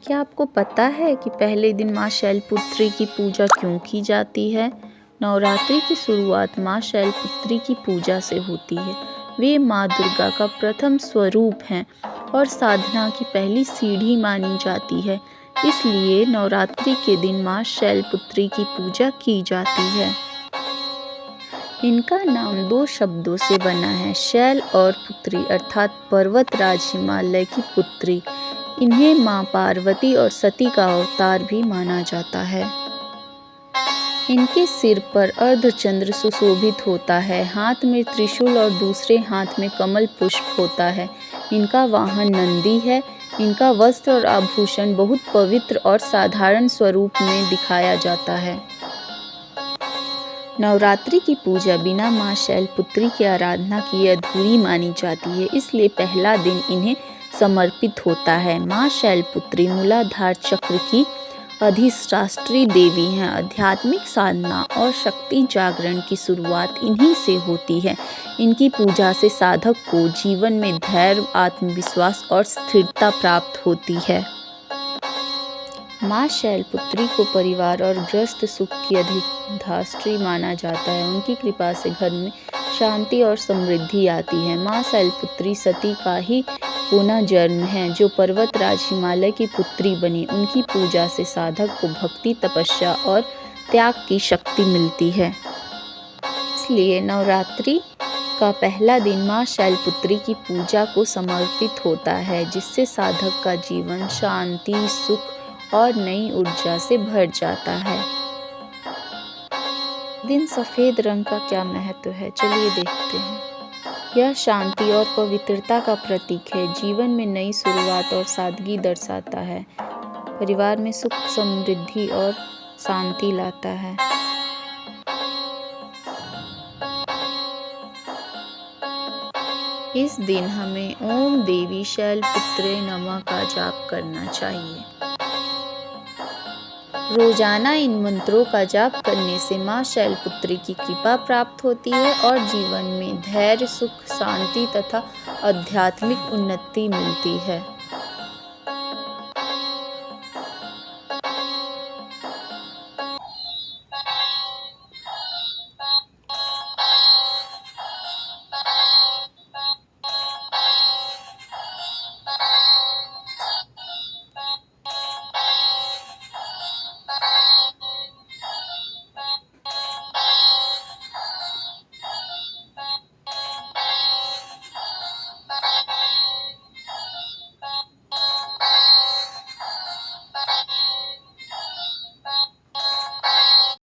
क्या आपको पता है कि पहले दिन माँ शैलपुत्री की पूजा क्यों की जाती है? नवरात्रि की शुरुआत माँ शैलपुत्री की पूजा से होती है। वे माँ दुर्गा का प्रथम स्वरूप हैं और साधना की पहली सीढ़ी मानी जाती है। इसलिए नवरात्रि के दिन माँ शैलपुत्री की पूजा की जाती है। इनका नाम दो शब्दों से बना है, शैल और पुत्री, अर्थात पर्वतराज हिमालय की पुत्री। इन्हें माँ पार्वती और सती का अवतार भी माना जाता है। इनके सिर पर अर्धचंद्र सुशोभित होता है, हाथ में त्रिशूल और दूसरे हाथ में कमल पुष्प होता है। इनका वाहन नंदी है। इनका वस्त्र और आभूषण बहुत पवित्र और साधारण स्वरूप में दिखाया जाता है। नवरात्रि की पूजा बिना माँ शैलपुत्री की आराधना किए अधूरी मानी जाती है, इसलिए पहला दिन इन्हें समर्पित होता है। माँ शैलपुत्री मूलाधार चक्र की अधिष्ठात्री देवी हैं। आध्यात्मिक साधना और शक्ति जागरण की शुरुआत इन्हीं से होती है। इनकी पूजा से साधक को जीवन में धैर्य, आत्मविश्वास और स्थिरता प्राप्त होती है। माँ शैलपुत्री को परिवार और गृहस्थ सुख की अधिष्ठात्री माना जाता है। उनकी कृपा से घर में शांति और समृद्धि आती है। माँ शैलपुत्री सती का ही पुनः जन्म है, जो पर्वतराज हिमालय की पुत्री बनी। उनकी पूजा से साधक को भक्ति, तपस्या और त्याग की शक्ति मिलती है। इसलिए नवरात्रि का पहला दिन माँ शैलपुत्री की पूजा को समर्पित होता है, जिससे साधक का जीवन शांति, सुख और नई ऊर्जा से भर जाता है। दिन सफ़ेद रंग का क्या महत्व है, चलिए देखते हैं। यह शांति और पवित्रता का प्रतीक है। जीवन में नई शुरुआत और सादगी दर्शाता है। परिवार में सुख, समृद्धि और शांति लाता है। इस दिन हमें ओम देवी शैलपुत्रे नमः का जाप करना चाहिए। रोजाना इन मंत्रों का जाप करने से माँ शैलपुत्री की कृपा प्राप्त होती है और जीवन में धैर्य, सुख, शांति तथा आध्यात्मिक उन्नति मिलती है।